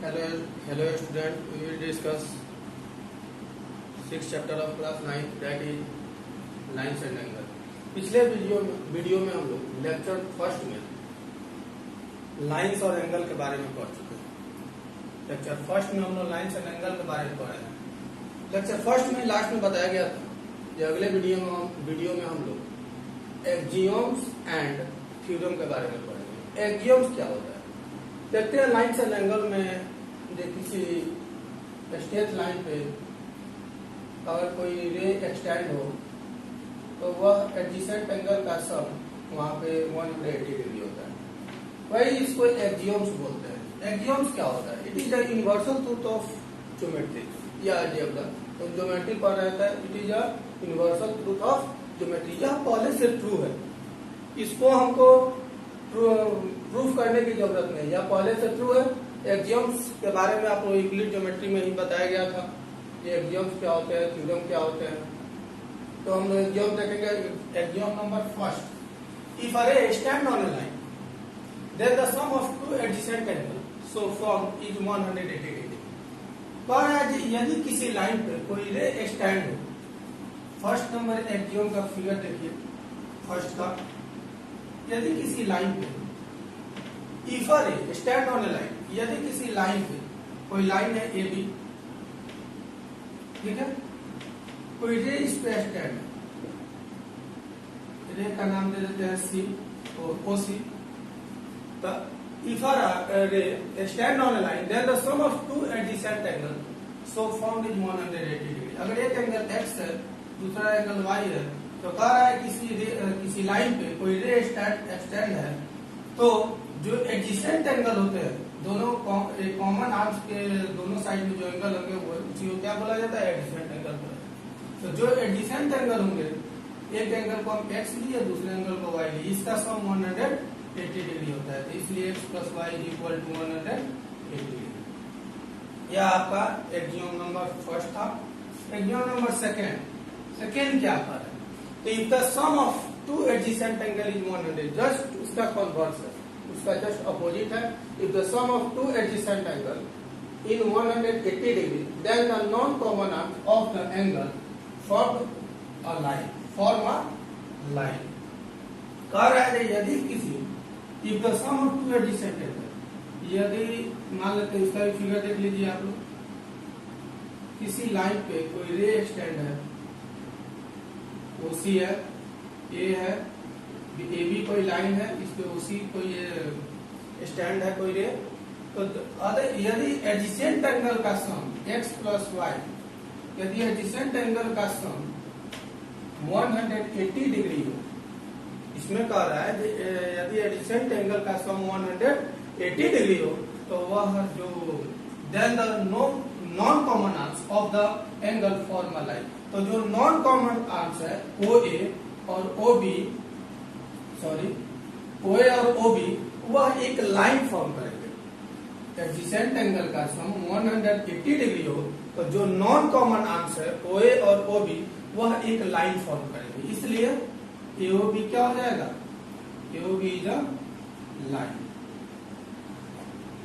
Hello, hello student. We will discuss sixth chapter of class 9, that is lines and angle. पिछले video में हम लोग lecture first में lines और angle के बारे में पढ़ चुके हैं। लेक्चर फर्स्ट में हम लोग लाइंस एंड एंगल के बारे में पढ़े हैं। लेक्चर फर्स्ट में लास्ट में बताया गया था कि अगले वीडियो में हम लोग एक्जियोम्स एंड थ्योरम के बारे में पढ़ेंगे। एक्जियोम्स क्या होता है देखते हैं। लाइन्स एंड एंगल में जो किसी स्ट्रेट लाइन पे अगर कोई रे एक्सटेंड हो तो वह एडजेसेंट एंगल का सम वहां पे 180 डिग्री होता है। वही इसको एक्जियोम्स बोलते हैं। एक्जियोम्स क्या होता है? It is the universal truth of geometry या अलजेब्रा। तो ज्योमेट्री पर रहता है, it is a universal truth of geometry. यह पहले से ट्रू है, इसको हमको प्रूफ करने की जरूरत नहीं, यह पहले से ट्रू है। एक्जियोम्स के बारे में आपको यूक्लिड ज्योमेट्री में ही बताया गया था ये एक्जियोम्स क्या होते हैं, थ्योरम क्या होते हैं। तो हम एक्जियोम देखेंगे। Axiom number first, if a ray stand on a line then the sum of two adjacent angle so form is 180 degree. पर यदि किसी लाइन पे कोई रे स्टैंड हो, फर्स्ट नंबर एक्जियोम का फिगर देखिए फर्स्ट का। यदि किसी लाइन पे if a ray stand on a line, यदि किसी लाइन पे कोई लाइन है ए बी, ठीक है, कोई रे इस पे स्टैंड है, रे का नाम दे देते हैं सी और ओ सी। तो if a ray stand on a line then the sum of two adjacent angle so found is 180 degree. अगर एक एंगल एक्स है दूसरा एंगल वाई है, तो कह रहा है किसी लाइन पे कोई रे एक्सटेंड है, तो जो एडजेसेंट एंगल होते हैं दोनों कॉमन आर्म्स के दोनों साइड में जो एंगल होंगे वो उसी को क्या बोला जाता है? Adjacent angle. तो जो एडजेसेंट एंगल होंगे, एक एंगल को हम एक्स लिए दूसरे एंगल को वाई लिए, इसका सम 180 डिग्री होता है। तो इसलिए x plus y is equal to 180 degree. यह आपका एक्जियोम नंबर फर्स्ट था। एक्जियोम नंबर सेकेंड क्या आता है? तो if the sum of two adjacent angle is 100, just उसका कन्वर्स है, उसका जस्ट अपोजिट है। If the sum of two adjacent angle in 180 degree then the non common arm of the angle form a line. कह रहा है यदि किसी if the sum of two adjacent angle, यदि मान लेते हैं इसका फिगर देख लीजिए आप लोग, किसी लाइन पे कोई रे एक्सटेंड है, ओसी है, ए है, ए बी कोई लाइन है, इस पे ओसी कोई स्टैंड है कोई रे। तो यदि एडजेसेंट एंगल का सम एक्स प्लस वाई, यदि एडजेसेंट एंगल का सम 180 डिग्री हो, इसमें कह रहा है यदि एडजेसेंट एंगल का सम 180 डिग्री हो, तो वह जो then the non common arms of the angle form a line. तो जो नॉन कॉमन आर्म्स है ओ ए और ओ बी, ओ ए और ओ बी, वह एक लाइन फॉर्म करेंगे। एडजेसेंट एंगल का सम 180 डिग्री हो तो जो नॉन कॉमन आर्म्स है ओ ए और ओ बी, वह एक लाइन फॉर्म करेंगे। इसलिए ए ओ बी क्या हो जाएगा? A O B is a line.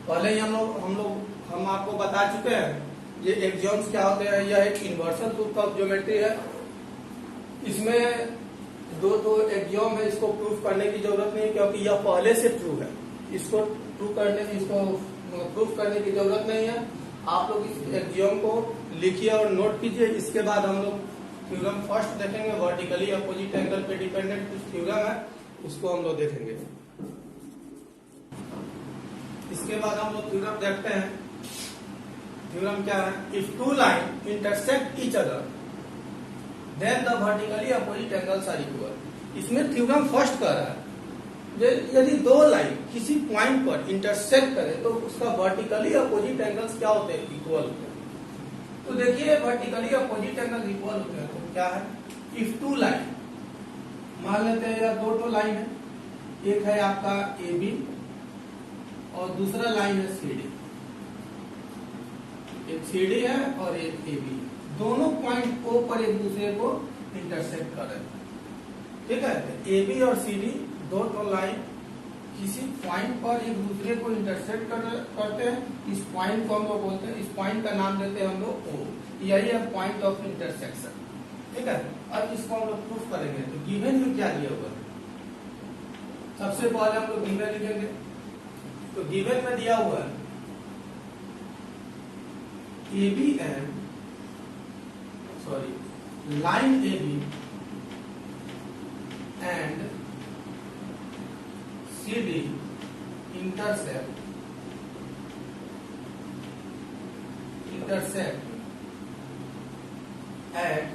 पहले ही हम आपको बता चुके हैं ये एक्जियोम्स क्या होते हैं। यह एक यूनिवर्सल ट्रूथ ऑफ ज्योमेट्री है। इसमें दो एक्जियोम है, इसको प्रूफ करने की जरूरत नहीं क्योंकि यह पहले से ट्रू है। इसको प्रूफ करने की जरूरत नहीं है। आप लोग इस एक्जियोम को लिखिए और नोट कीजिए। इसके बाद हम लोग थ्योरम फर्स्ट देखेंगे, वर्टिकली अपोजिट एंगल पे डिपेंडेंट कुछ थ्योरम है, उसको हम लोग देखेंगे। इसके बाद हम लोग थ्योरम देखते हैं। थ्योरम क्या है? If two line intersect each other then the vertically opposite angles are equal. इसमें थ्योरम फर्स्ट कह रहा है यदि दो लाइन किसी पॉइंट पर इंटरसेक्ट करे तो उसका वर्टिकली अपोजिट एंगल्स क्या होते हैं? इक्वल होते हैं। तो देखिए वर्टिकली अपोजिट एंगल इक्वल होते हैं तो क्या है? इफ टू लाइन, मान लेते हैं यार दो लाइन है, एक है आपका ए बी और दूसरा लाइन है सी डी। एक सी डी है और एक ए बी, दोनों पॉइंट ओ पर एक दूसरे को इंटरसेक्ट कर रहे हैं, ठीक है। ए बी और सी डी दो लाइन किसी पॉइंट पर एक दूसरे को इंटरसेक्ट करते हैं, इस पॉइंट को हम लोग बोलते हैं, इस पॉइंट का नाम देते हैं हम लोग ओ। यही है पॉइंट ऑफ इंटरसेक्शन, ठीक है। अब इसको हम लोग प्रूफ करेंगे। तो गिवन में क्या दिया हुआ है, सबसे पहले हम लोग गिवन लिखेंगे। तो गिवन में दिया हुआ है AB and line AB and CD intersect at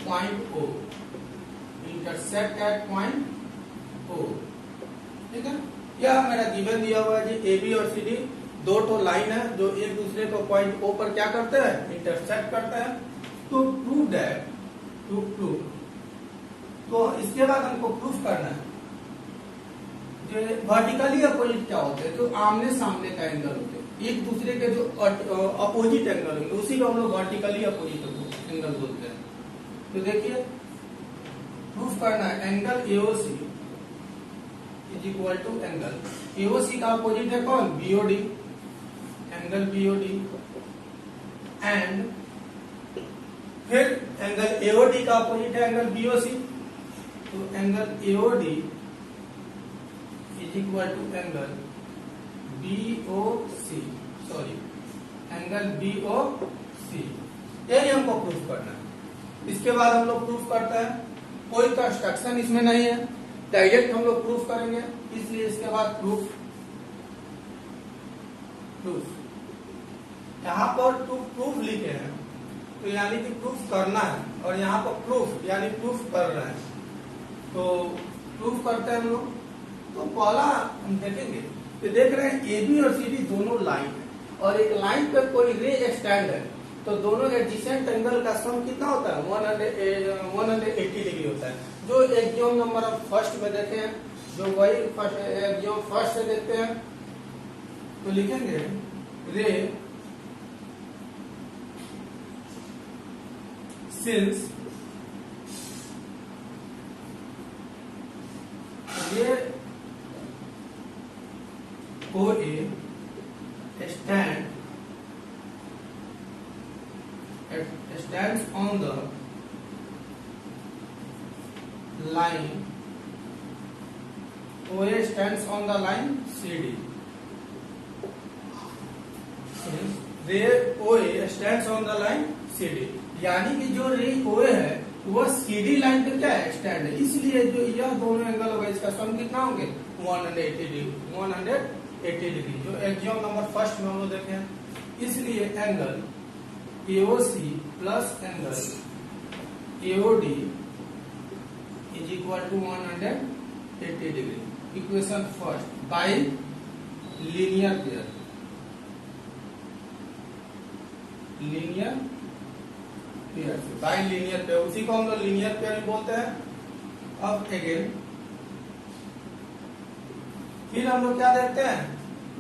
point O, intersect at point O, ठीक है। क्या मेरा गिवन दिया हुआ है जी, AB और CD दो तो लाइन है जो एक दूसरे को पॉइंट O पर क्या करते हैं, इंटरसेक्ट करते हैं। तो प्रूव दैट, टू प्रूव, तो इसके बाद हमको प्रूफ करना है जो वर्टिकली अपोजिट क्या होते हैं, जो आमने सामने का एंगल होते हैं, एक दूसरे के जो अपोजिट एंगल होंगे उसी को हम लोग वर्टिकली अपोजिट एंगल बोलते हैं। तो देखिए प्रूफ करना है, angle AOC is equal to angle AOC का अपोजिट है कौन, BOD, एंगल BOD एंड फिर एंगल AOD का अपोजिट है एंगल BOC। तो angle AOD is equal to angle BOC, angle BOC, यही हमको प्रूफ करना है। इसके बाद हम लोग प्रूफ करते हैं, कोई कंस्ट्रक्शन इसमें नहीं है, डायरेक्ट हम लोग प्रूफ करेंगे, इसलिए इसके बाद प्रूफ यहाँ पर टू प्रूफ लिखे हैं, तो यानी कि प्रूफ करना है, और यहाँ पर प्रूफ यानी प्रूफ कर रहे हैं। तो प्रूफ करते हैं हम लोग। तो पहला हम देखेंगे, तो देख रहे हैं AB और CD दोनों लाइन है, और एक लाइन पे कोई रे स्टैंड है, तो दोनों एडजेसेंट एंगल का सम कितना होता है, 180 डिग्री होता है। जो एग्जाम नंबर आप फर्स्ट में देखे हैं, जो वही एग्जाम फर्स्ट से देखते हैं, तो लिखेंगे रे सिंस ये OA stands on the line, OA stands on the line CD, रे OA stands on the line CD, यानी कि जो रे OA है वह CD लाइन पे क्या है, स्टैंड है, इसलिए जो यह दोनों एंगल होगा इसका सम कितना होंगे 180 डिग्री, जो एग्जाम नंबर फर्स्ट में हम लोग देखे हैं। इसलिए angle AOC plus angle AOD is equal to 180 degree. Equation first by linear pair, by linear pair, उसी को हम लोग लीनियर पेयर बोलते हैं। अब अगेन फिर हम लोग क्या देखते हैं,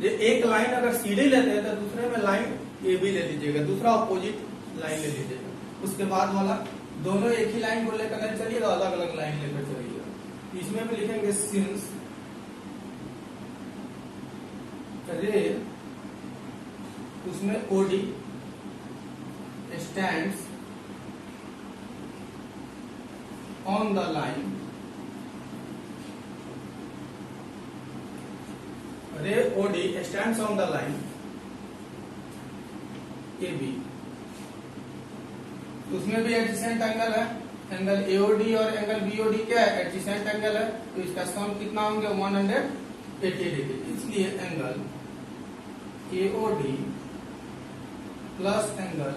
जो एक लाइन अगर सीधी लेते हैं तो दूसरे में लाइन AB ले लीजिएगा, दूसरा अपोजिट लाइन ले लीजिएगा, उसके बाद वाला दोनों एक ही लाइन को लेकर नहीं चलिएगा, अलग अलग लाइन लेकर चलिएगा। इसमें भी लिखेंगे सिंस रे, उसमें OD stands on the line, रे OD stands on the line AB, उसमें भी एडजेसेंट एंगल है, एंगल AOD और एंगल BOD क्या है, एडजेसेंट एंगल है, तो इसका सम कितना होंगे 180 डिग्री। इसलिए angle AOD plus angle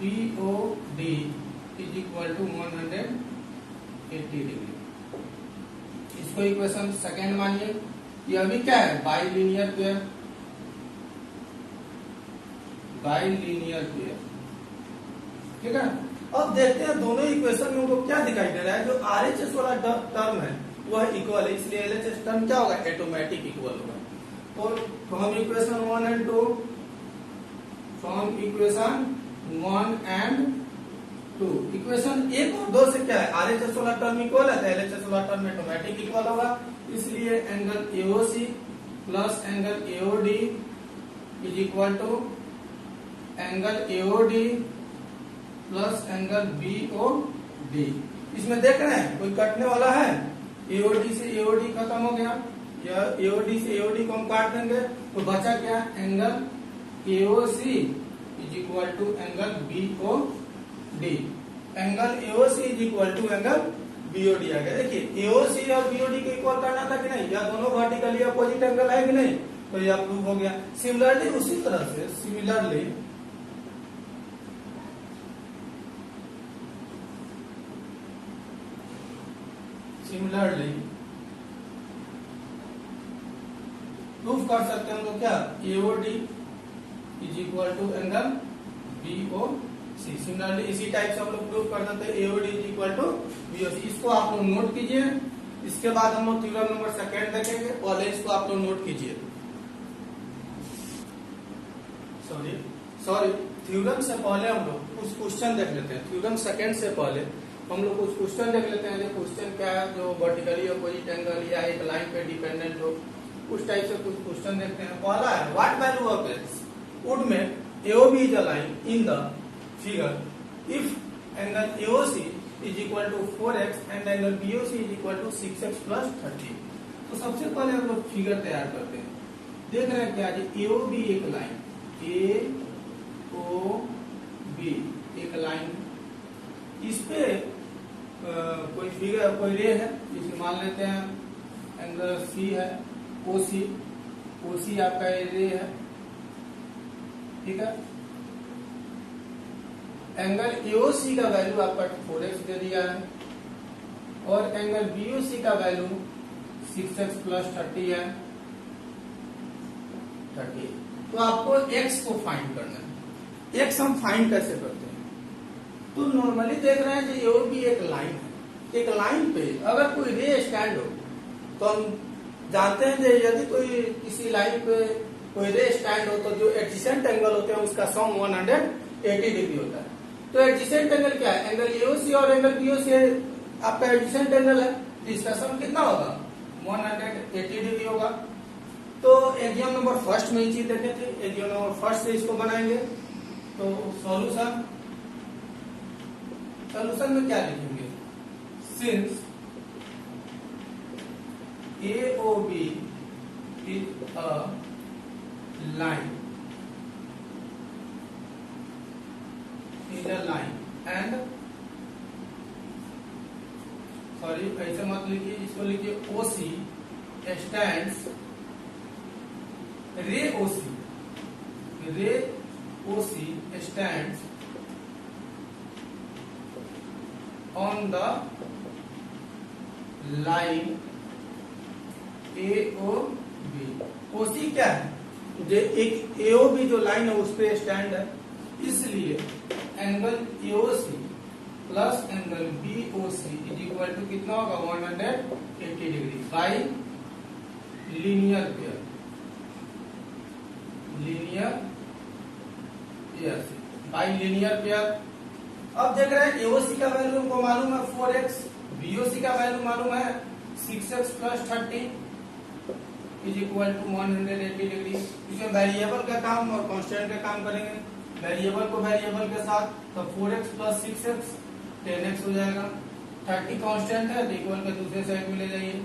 BOD is equal to 180 degree. इसको इक्वेशन सेकेंड मानिए। यह भी क्या है, बाई लीनियर पेयर, ठीक है। अब देखते हैं दोनों इक्वेशन में हमको क्या दिखाई दे रहा है, जो RHS वाला टर्म है वह इक्वल है, इसलिए LHS टर्म क्या होगा, ऑटोमेटिक इक्वल होगा। और from equation 1 and 2, from equation 1 and 2, equation 1 और 2 से क्या है, RHS वाला टर्म इक्वल है तो LHS वाला टर्म ऑटोमेटिक इक्वल होगा। इसलिए angle AOC plus angle AOD is equal to angle AOD plus angle BOD। इसमें देख रहे हैं कोई कटने वाला है? AOD से AOD खत्म हो गया, या AOD से AOD को हम काट देंगे तो बचा क्या? Angle AOC is equal to angle BOD। Angle AOC is equal to angle BOD आ गया। देखिए AOC और BOD को इक्वल करना था कि नहीं, या दोनों वर्टिकली अपोजिट एंगल है कि नहीं, तो यह प्रूव हो गया। सिमिलरली उसी तरह से सिमिलरली प्रूफ कर सकते हैं हम लोग क्या? AOD is equal to angle BOC। Similarly इसी टाइप से हम लोग प्रूफ कर सकते हैं AOD is equal to BOC। इसको आप लोग नोट कीजिए, इसके बाद हम लोग थ्योरम नंबर सेकेंड देखेंगे, पहले इसको आप लोग नोट कीजिए। सॉरी थ्योरम से पहले हम लोग कुछ क्वेश्चन देख लेते हैं। थ्योरम सेकेंड से पहले हम लोग कुछ क्वेश्चन देख लेते हैं। क्वेश्चन क्या है, जो वर्टिकली अपोजिट एंगल या एक लाइन पे डिपेंडेंट हो, उस टाइप से कुछ क्वेश्चन देखते हैं। पहला है, what value of x would make AOB is a line in the figure if angle AOC is equal to 4x and angle BOC is equal to 6x plus 30। तो सबसे पहले हम लोग फिगर तैयार करते हैं। देख रहे हैं क्या? AOB एक लाइन, AOB एक लाइन, इस पे कोई फिगर, कोई रे है, जिसे मान लेते हैं एंगल C है, OC आपका रे है, ठीक है। एंगल AOC का वैल्यू आपका 4x दे दिया है, और एंगल BOC का वैल्यू 6x प्लस 30 है, 30। तो आपको x को फाइंड करना है। x हम फाइंड कैसे करते हैं? तो नॉर्मली देख रहे हैं कि AOB एक लाइन है। एक लाइन पे अगर कोई रे स्टैंड हो, तो हम जानते हैं कि यदि कोई किसी लाइन पे कोई रे स्टैंड हो, तो जो एडजेसेंट एंगल होते हैं उसका सम 180 डिग्री होता है। तो एडजेसेंट एंगल क्या है? एंगल AOC और एंगल BOC आपका एडजेसेंट एंगल है, तो इसका सम कितना होगा? 180 डिग्री होगा। तो एग्जाम नंबर फर्स्ट में ये चीज देखे थे, एग्जाम नंबर फर्स्ट से इसको बनाएंगे। तो सॉल्यूशन में क्या लिखेंगे? Since AOB is a line and sorry ऐसे मत लिखिए, इसको लिखिए OC स्टैंड्स रे OC stands on the line AOB। OC क्या है? जो एक AOB जो लाइन है उस पे स्टैंड है, इसलिए angle AOC plus angle BOC is equal to कितना होगा? 180 degree by linear pair, by linear pair. अब देख रहे हैं AOC का वैल्यू हमको मालूम है 4x, BOC का वैल्यू मालूम है 6x plus 30 is equal to 180 degree. इसमें वेरिएबल का काम और कांस्टेंट का काम करेंगे। वेरिएबल को वेरिएबल के साथ, तो 4x प्लस 6x 10x हो जाएगा। 30 कांस्टेंट है, तो इक्वल के दूसरे साइड में ले जाइए,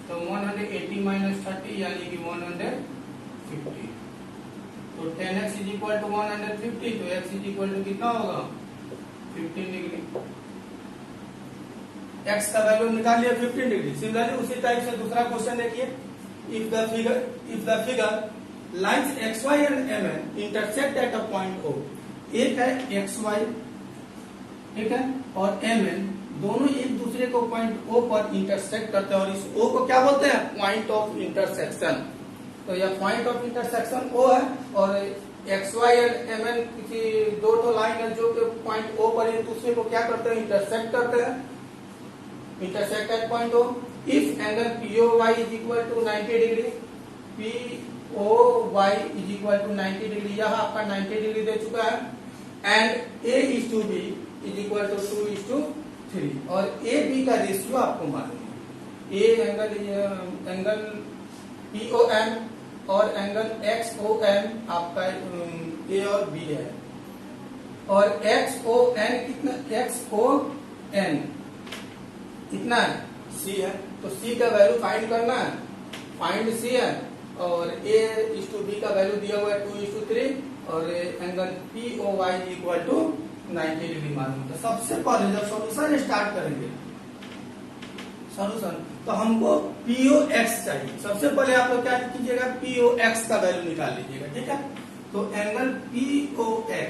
तो 180 माइनस 30 यानी कि 150। तो 10x इज इक्वल टू 150, तो x इज इक्वल टू कितना होगा? 15 डिग्री। x का वैल्यू निकाल लिया 15 डिग्री। सिमिलरली उसी टाइप से दूसरा क्वेश्चन देखिए। If the figure lines XY and MN intersect at a point O, एक है XY, ठीक है, और MN दोनों एक दूसरे को पॉइंट O पर इंटरसेक्ट करते हैं, और इस O को क्या बोलते हैं? Point of intersection. तो यह पॉइंट ऑफ इंटरसेक्शन O है, और XY एंड MN किसी दो लाइन है जो कि पॉइंट O पर एक दूसरे को क्या करते हैं? इंटरसेक्ट करते हैं, intersect at point O। If angle POY is equal to 90 degree, POY is equal to 90 degree, यह आपका 90 डिग्री दे चुका है, and A:B is equal to 2:3, और AB का रेशियो आपको मालूम है। ए एंगल PON और एंगल XON आपका ए और बी है, और XON कितना, XON कितना है, C है। तो C का वैल्यू फाइंड करना है, फाइंड CN, और A:B का वैल्यू दिया हुआ है 2:3, और angle POY equal to 90 degree मालूम। तो सबसे पहले जब सॉल्यूशन स्टार्ट करेंगे, सॉल्यूशन, तो हमको POX चाहिए। सबसे पहले आप लोग क्या कीजिएगा, POX का वैल्यू निकाल लीजिएगा, ठीक है। तो angle POX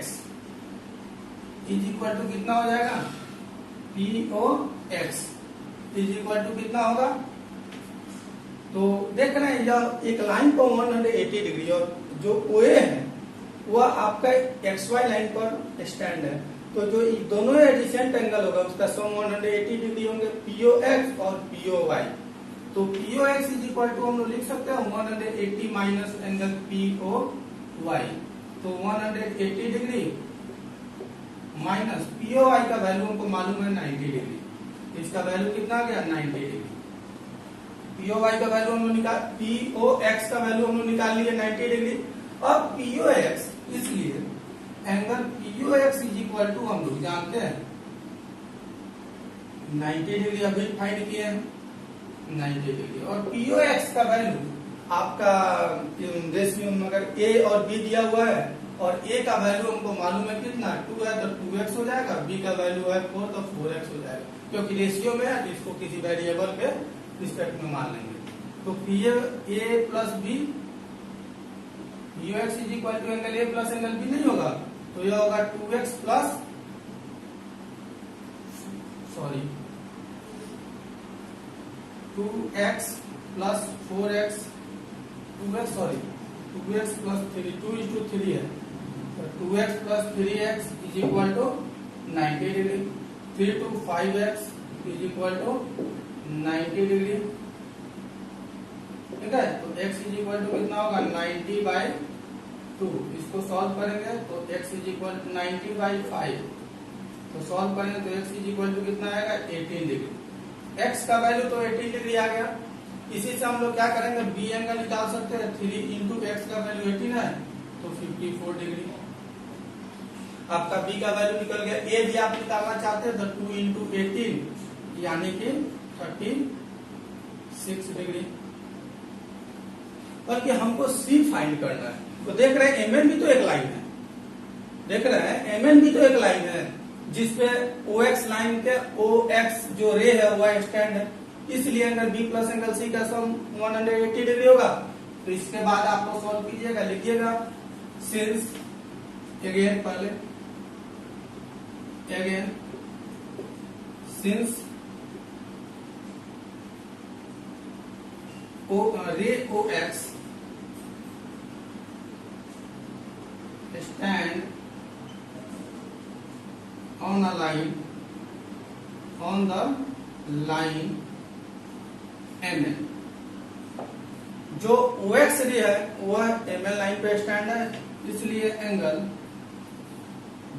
is equal to कितना हो जाएगा, POX इज इक्वल टू कितना होगा, तो देख रहे हैं जब एक लाइन को 180 डिग्री और जो OA है वह आपका XY लाइन पर स्टैंड है, तो जो दोनों एडिसेंट एंगल होगा उसका सम 180 डिग्री होंगे, POX और POY। तो POX इज इक्वल टू हम लोग लिख सकते हैं 180 माइनस एंगल POY, तो 180 डिग्री माइनस POY का वैल्यू हमको मालूम है 90 डिग्री, इसका वैल्यू कितना आ गया 90 डिग्री। POY का वैल्यू हम लोग निकाल, POX का वैल्यू हम लोग निकाल लिए 90 डिग्री। अब POX, इसलिए angle POX is equal to हम लोग जानते हैं 90 डिग्री, अभी फाइंड किए हैं 90 डिग्री, और POX का वैल्यू आपका रेशियो में अगर A और B दिया हुआ है, और A का वैल्यू हमको मालूम है कितना 2 है, तो 2x हो जाएगा, B का वैल्यू है 4, तो 4x हो जाएगा, क्योंकि रेशियो में है इसको किसी वेरिएबल के रिस्पेक्ट में मान लेंगे। तो A plus B, POX is equal to angle A plus angle B नहीं होगा, तो यह होगा 2x plus 2x plus 4x, 2x plus 3, 2:3 है, तो 2x plus 3x is equal to 90 degree, 3 to 5x is equal to 90 degree, ठीक है। तो x इज इक्वल टू कितना होगा 90/2, इसको सॉल्व करेंगे तो x इज इक्वल टू 90/5, तो सॉल्व करेंगे तो x इज इक्वल टू कितना आएगा 18 डिग्री। x का वैल्यू तो 18 डिग्री आ गया, इसी से हम लोग क्या करेंगे, B एंगल निकाल सकते हैं, 3 into x का वैल्यू 18 है, तो 54 डिग्री। आपका B का वैल्यू निकल गया। A भी आप निकालना चाहते हैं तो 2 into 18 यानी कि 36 डिग्री। बल्कि हमको C फाइंड करना है, तो देख रहे हैं MN भी तो एक लाइन है, देख रहे हैं MN भी तो एक लाइन है जिसपे OX लाइन के OX जो रे है वह स्टैंड है, इसलिए angle B plus angle C का सम 180 डिग्री होगा। तो इसके बाद आप लोग सॉल्व कीजिएगा, लिखिएगा सिंस, अगेन पहले अगेन सिंस रे OX stand on a line on the line MN, जो OX रे है वह MN लाइन पे स्टैंड है, इसलिए angle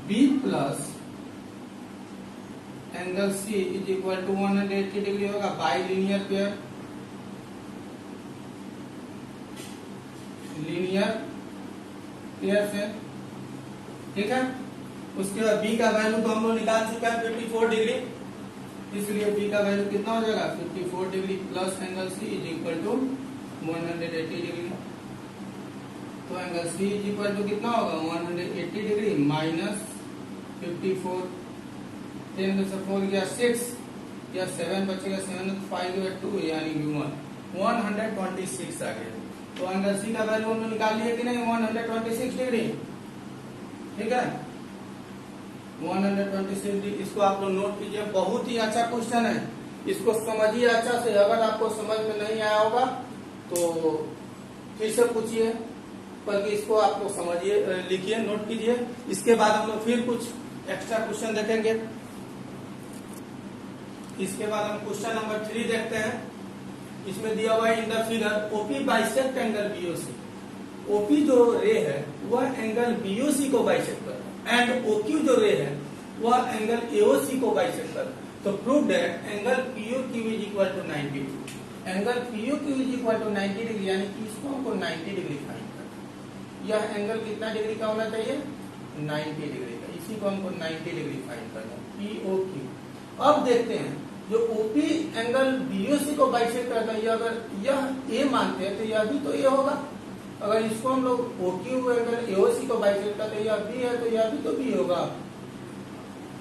B plus angle C is equal to 180 degree होगा बाई लीनियर पेयर, से, ठीक है। उसके बाद B का वैल्यू तो हम लोग निकाल चुके हैं 54 डिग्री, इसलिए B का वैल्यू कितना हो जाएगा 54 degree plus angle C is equal to 180 degree. तो angle C is equal to कितना होगा 180 डिग्री माइनस 54, 10 में से 4 गया 6 या 7 बचेगा, 7 5 गया 2 यानी 126 आ गया। तो एंगल C का वैल्यू हम लोग निकाल लिए कि नहीं 126 डिग्री, ठीक है 126 डिग्री। इसको आप लोग नोट कीजिए, बहुत ही अच्छा क्वेश्चन है, इसको समझिए अच्छा से। अगर आपको समझ में नहीं आया होगा तो फिर से पूछिए, बल्कि इसको आप लोग समझिए, लिखिए, नोट कीजिए। इसके बाद हम लोग फिर कुछ एक्स्ट्रा क्वेश्चन देखेंगे। इसके बाद हम क्वेश्चन नंबर 3 देखते हैं। इसमें दिया हुआ है इन the figure OP bisect angle BOC। OP जो रे है वह एंगल BOC को बाइसेक्ट कर रहा है, एंड OQ जो रे है वह एंगल AOC को बाइसेक्ट कर रहा है। तो prove that angle POQ is equal to 90 degree. Angle POQ is equal to 90 degree, यानी कि इसको हमको 90 डिग्री फाइंड करना है। यह एंगल कितना डिग्री का होना चाहिए? 90 डिग्री का। इसी को हमको 90 डिग्री फाइंड करना है, POQ। अब देखते हैं जो OP एंगल BOC को बाइसेक्ट करता है, अगर यह A मानते हैं तो यह भी तो A होगा। अगर इसको हम लोग OQ एंगल AOC को बाइसेक्ट करते हैं, यह B है तो यह भी तो B होगा।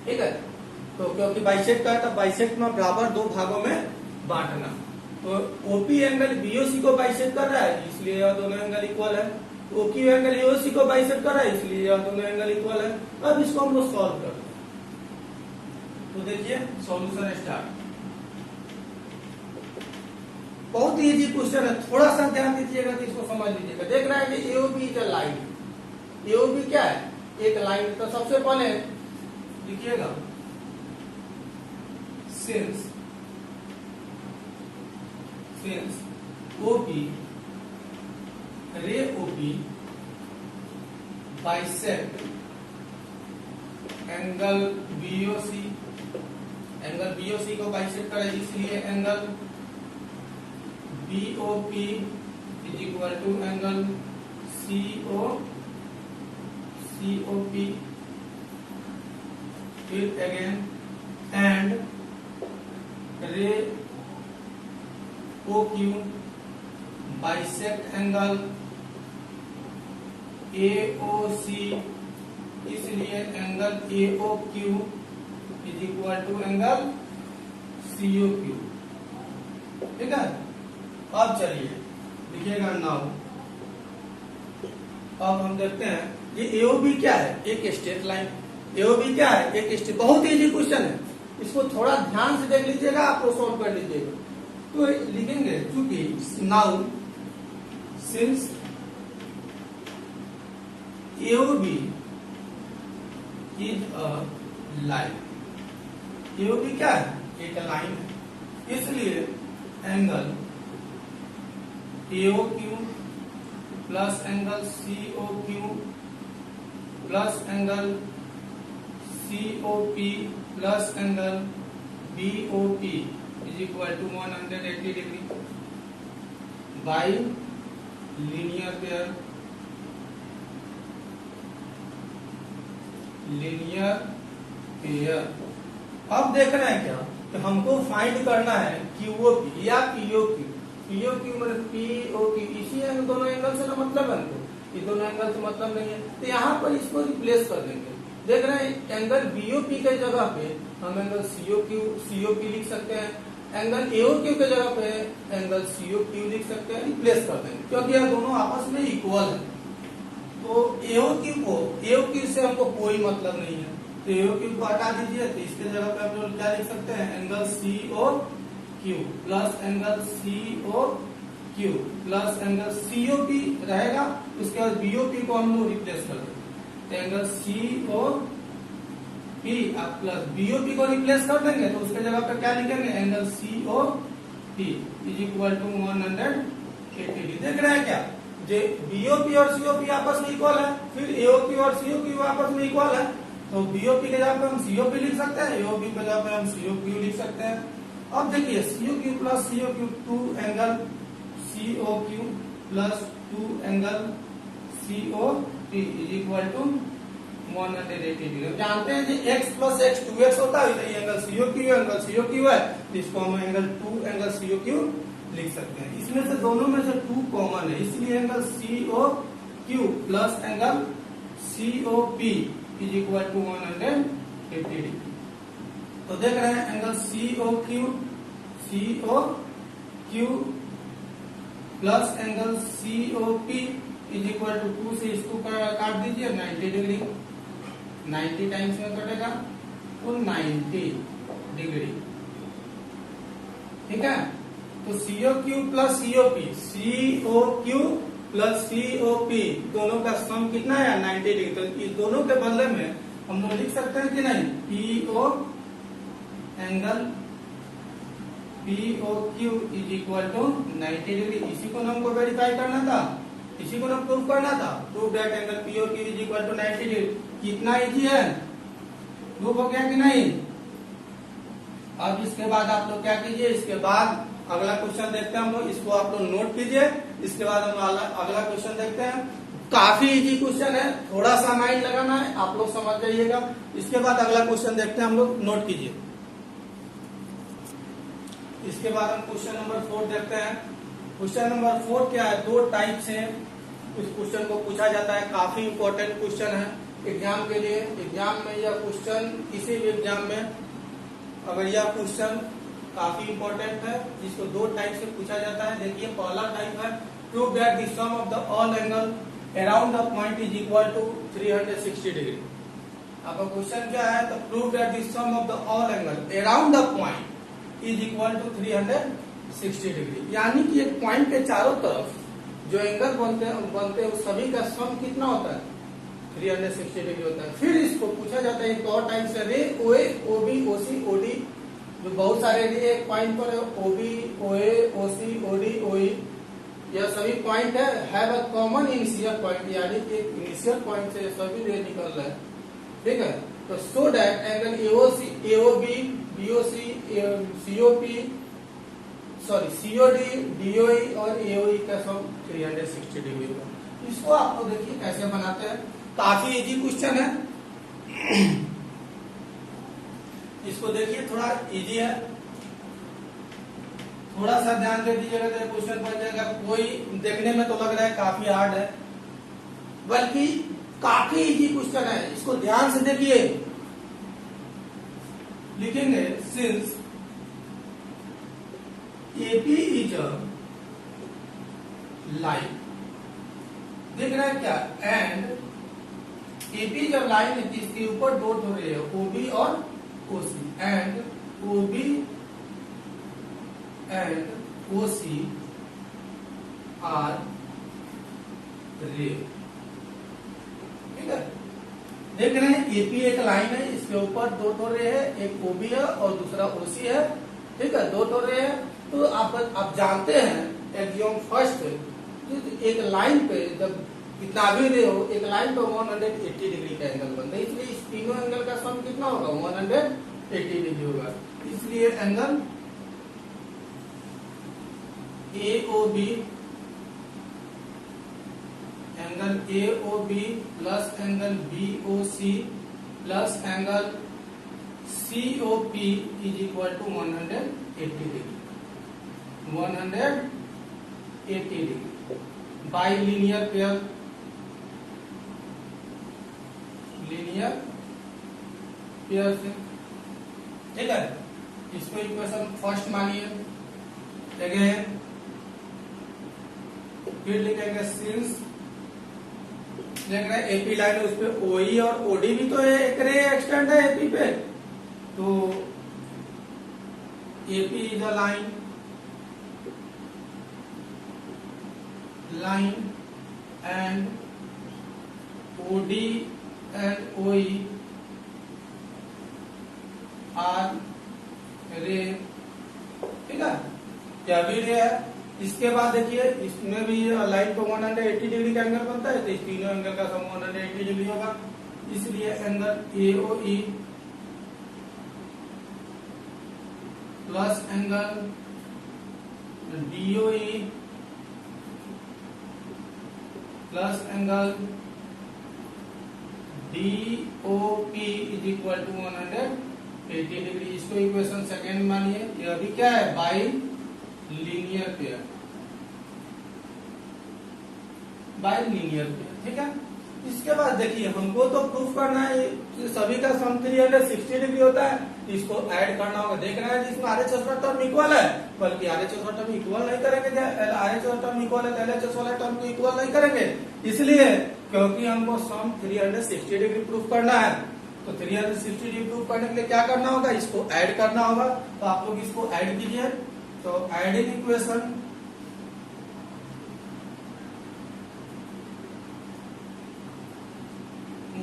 ठीक है, तो क्योंकि बाइसेक्ट का है तो बाइसेक्ट में बराबर दो भागों में बांटना। तो OP एंगल BOC को बाइसेक्ट कर रहा है, इसलिए यह दोनों एंगल इक्वल है। OQ एंगल AOC को बाइसेक्ट कर रहा है, इसलिए यह दोनों एंगल इक्वल है। अब इसको हम लोग सॉल्व करते हैं। तो देखिए सॉल्यूशन स्टार्ट। बहुत ही इजी क्वेश्चन है, थोड़ा सा ध्यान दीजिएगा तो इसको समझ लीजिएगा। देख रहा है कि AOB is a line. AOB क्या है? एक लाइन। तो सबसे पहले लिखिएगा since OP ray OP bisect angle BOC, angle BOC को बाइसेक्ट करे, इसलिए angle BOP is equal to angle COP। फिर again and ray OQ bisect angle AOC, इसलिए angle AOQ is equal to angle COQ। ठीक है, अब चलिए लिखिएगा नाउ। अब हम देखते हैं ये AOB क्या है? एक स्ट्रेट लाइन। AOB क्या है? एक स्ट्रेट। बहुत इजी क्वेश्चन है, इसको थोड़ा ध्यान से देख लीजिएगा, आप लोग सॉल्व कर लीजिएगा। तो लिखेंगे चूंकि now since AOB is a line. AOB क्या है? एक लाइन है, इसलिए angle AOQ plus angle COQ plus angle COP plus angle BOP is equal to 180 degree by linear pair. अब देख रहे हैं क्या कि हमको फाइंड करना है QOP या POQ। POQ मतलब POQ, इसी दोनों एंगल से ना मतलब है हमको, ये दोनों एंगल से मतलब नहीं है। तो यहाँ पर इसको रिप्लेस कर देंगे। देख रहे हैं एंगल BOP के जगह पे हम एंगल COP लिख सकते हैं, एंगल AOQ के जगह पे एंगल COQ लिख सकते हैं, रिप्लेस कर देंगे क्योंकि यह दोनों आपस में इक्वल है। तो AOQ से हमको कोई मतलब नहीं है, तो AOQ को हटा दीजिए। तो इसके जगह पे आप लोग क्या लिख सकते हैं? Angle COQ plus angle COQ plus angle COP रहेगा। उसके बाद BOP को हम लोग रिप्लेस कर देंगे, तो एंगल COP आप प्लस BOP को रिप्लेस कर देंगे। तो उसके जगह पे क्या लिखेंगे? Angle COP is equal to 180 degree. देख रहे हैं क्या? जो BOP और COP आपस में इक्वल है, फिर AOQ और COQ आपस में इक्वल है, तो BOP के जगह पे हम COP लिख सकते हैं, AOP के जगह पे हम COQ लिख सकते हैं। अब देखिए COQ plus COQ 2 angle COQ plus 2 angle COP is equal to 180 degree. जानते हैं कि x प्लस x 2x होता है, तो ये एंगल COQ है, तो इसको हम एंगल 2 एंगल COQ लिख सकते हैं। इसमें से दोनों में से 2 कॉमन है, इसलिए angle COQ plus angle COP is equal to 180 degree. तो देख रहे हैं angle COQ plus angle COP is equal to 2 से इसको काट दीजिए 90 डिग्री। 90 टाइम्स में कटेगा तो 90 डिग्री। ठीक है, तो COQ plus COQ plus COP दोनों का सम कितना है? 90 डिग्री। तो इस दोनों के बदले में हम लोग लिख सकते हैं कि नहीं? PO angle POQ is equal to 90 degree. इसी को हमको वेरीफाई करना था, इसी को हम प्रूव करना था। Prove that angle POQ is equal to 90 degree. कितना इजी है, प्रूव हो गया कि नहीं? अब इसके बाद आप लोग क्या कीजिए, इसके बाद अगला क्वेश्चन देखते हैं हम लोग, इसको आप लोग नोट कीजिए। इसके बाद हम अगला क्वेश्चन देखते हैं। काफी इजी क्वेश्चन है, थोड़ा सा माइंड लगाना है, आप लोग समझ जाइएगा। इसके बाद अगला क्वेश्चन देखते हैं हम लोग, नोट कीजिए। इसके बाद हम क्वेश्चन नंबर 4 देखते हैं। क्वेश्चन नंबर 4 क्या है, दो टाइप से इस क्वेश्चन को पूछा जाता है। काफी इंपॉर्टेंट क्वेश्चन है एग्जाम के लिए। एग्जाम में यह क्वेश्चन, किसी भी एग्जाम में अगर यह क्वेश्चन काफी इंपॉर्टेंट है, जिसको दो टाइप से पूछा जाता है। देखिए पहला टाइप है, prove that the sum of the all angle around the point is equal to 360 degree. आपका क्वेश्चन क्या है, तो prove that the sum of the all angle around the point is equal to 360 degree. यानी कि एक point के चारों तरफ जो एंगल बनते हैं उस सभी का सम कितना होता है, 360 डिग्री होता है। फिर इसको पूछा जाता है एक और टाइप से, रे ओए ओबी ओसी ओडी, जो बहुत सारे रे एक पॉइंट पर है, ओबी ओए ओसी ओडी ओई, यह सभी पॉइंट है, have a common initial point, यानी कि एक इनिशियल पॉइंट से सभी रे निकल रहे हैं, ठीक है। तो so that angle AOC AOB BOC COP COD DOE और एओई का सम 360 डिग्री होगा। इसको आप लोग देखिए कैसे बनाते हैं, काफी इजी क्वेश्चन है। इसको देखिए थोड़ा इजी है, थोड़ा सा ध्यान दे दीजिएगा तो क्वेश्चन बन जाएगा। कोई देखने में तो लग रहा है काफी हार्ड है, बल्कि काफी इजी क्वेश्चन है। इसको ध्यान से देखिए, लिखेंगे since AP is a line, देख रहे हैं क्या, एंड एपी जब लाइन है जिसके ऊपर डॉट हो रही है ओबी और OC, and OB and OC are ray, ठीक है। देख रहे हैं एपी एक लाइन है, इसके ऊपर दो हो रहे हैं, एक ओबी है और दूसरा ओसी है, ठीक है, दो हो रहे हैं। तो आप जानते हैं एग्जाम फर्स्ट, एक लाइन पे जब कितना भी रे हो, एक लाइन पे 180 डिग्री का एंगल बनता है, इसलिए इस तीनों एंगल का सम कितना होगा, 180 डिग्री होगा। इसलिए angle AOB, angle AOB plus angle BOC plus angle COP is equal to 180 degree, 180 degree by linear pair, linear pair से, ठीक है। इसको इक्वेशन फर्स्ट मानिए, अगेन फिर लिखेंगे सिंस, देख रहे हैं एपी लाइन है, उस पे ओई और ओडी भी तो है, एक रे एक्सटेंड है एपी पे, तो AP is a line and OD and OE are ray, ठीक है, क्या भी रे है। इसके बाद देखिए इसमें भी लाइन को 180 डिग्री का एंगल बनता है, तो इस तीनों एंगल का सम 180 डिग्री होगा। इसलिए angle AOE plus angle DOE plus angle DOP is equal to 180 degree. इसको इक्वेशन सेकेंड मानिए, यह भी क्या है, by linear pair, by linear pair, ठीक है। इसके बाद देखिए हमको तो प्रूफ करना है सभी का सम 360 डिग्री होता है, इसको ऐड करना होगा। देख रहे हैं जिसमें RHS वाला टर्म इक्वल है, बल्कि RHS वाला टर्म इक्वल नहीं करेंगे, RHS वाला टर्म इक्वल है LHS वाला टर्म को इक्वल नहीं करेंगे, इसलिए क्योंकि हमको सम 360 डिग्री प्रूफ करना है। तो 360 डिग्री प्रूफ करने के लिए क्या करना होगा, इसको ऐड करना होगा। तो आप लोग इसको ऐड कीजिए, तो एडिंग इक्वेशन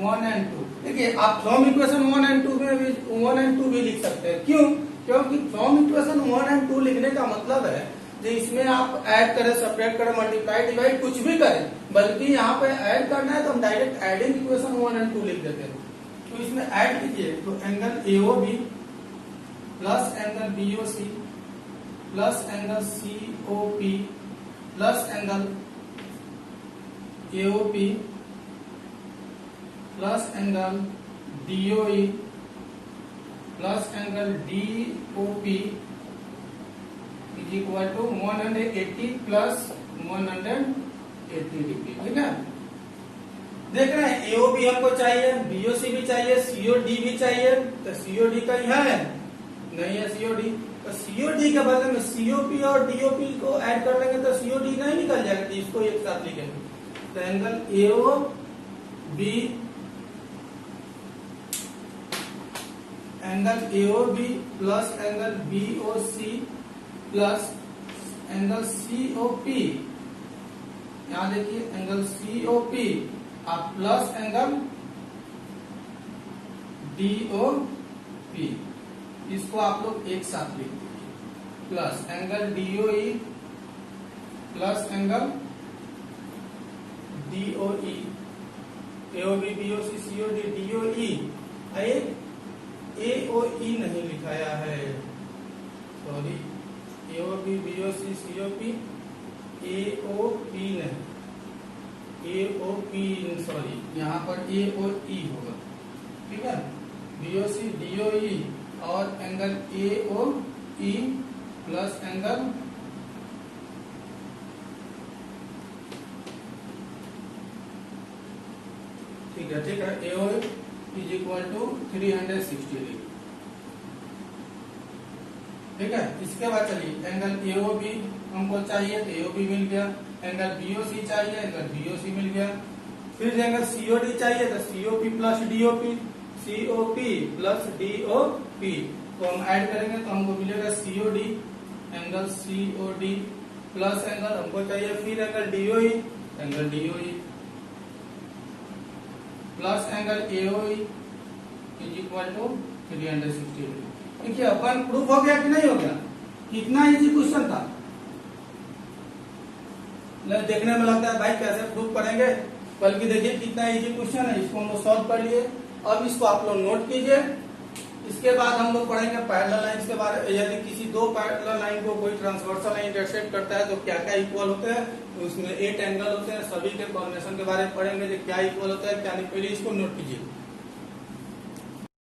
1 और 2, देखिए आप फ्रॉम इक्वेशन 1 और 2 में भी 1 और 2 भी लिख सकते हैं। क्यों, क्योंकि फ्रॉम इक्वेशन 1 और 2 लिखने का मतलब है कि इसमें आप ऐड करें, सेपरेट करें, मल्टीप्लाई, डिवाइड कुछ भी करें, बल्कि यहाँ पे ऐड करना है तो हम डायरेक्ट एडिंग इक्वेशन 1 और 2 लिख देते हैं। तो इसमें ऐड कीजिए, तो angle AOB plus angle BOC plus angle COP plus angle AOP plus angle DOE plus angle DOP is equal to 180 plus 180 degree. ठीक है, देख रहे हैं एओबी हमको चाहिए, बीओसी भी चाहिए, सीओडी भी चाहिए। तो सीओडी का यहाँ है नहीं है सीओडी, तो सीओडी के बदले में सीओपी और डीओपी को ऐड कर लेंगे तो सीओडी नहीं निकल जाएगा, तो इसको एक साथ लिखेंगे। तो angle AO B angle AOB plus angle BOC plus angle COP, यहां देखिए एंगल सीओपी आप प्लस एंगल डीओपी, इसको आप लोग एक साथ लिख दीजिए। Plus angle DOE plus angle DOE, AOB BOC COD DOE, AOE नहीं लिखाया है, sorry, AOB BOC COP AOP नहीं, एओपी सॉरी, यहाँ पर एओई होगा। ठीक है, बीओसी डीओई और एंगल एओई प्लस एंगल ठीक है AOE is equal to 360 degree. ठीक है, इसके बाद चलिए एंगल एओबी हमको चाहिए तो एओबी मिल गया, एंगल बीओसी चाहिए, एंगल बीओसी मिल गया। फिर एंगल सीओडी चाहिए तो COP plus DOP, COP plus DOP को हम ऐड करेंगे तो हमको मिलेगा COD, angle COD plus angle हमको चाहिए फिर angle DOE, angle DOE plus angle AOE is equal to 360 degree. देखिए अपन प्रूफ हो गया कि नहीं हो गया, कितना इजी क्वेश्चन था। देखने में लगता है भाई कैसे प्रूफ करेंगे, बल्कि देखिए कितना इजी क्वेश्चन है, इसको हम लोग सॉल्व कर लिए। अब इसको आप लोग नोट कीजिए। इसके बाद हम लोग पढ़ेंगे पैरेलल लाइंस के बारे में। यदि किसी दो पैरेलल लाइन को कोई ट्रांसवर्सल लाइन इंटरसेक्ट करता है तो क्या क्या इक्वल होते हैं, तो उसमें 8 एंगल होते हैं, सभी के कॉम्बिनेशन के बारे में पढ़ेंगे, जो क्या इक्वल होता है क्या नहीं। पहले इसको नोट कीजिए।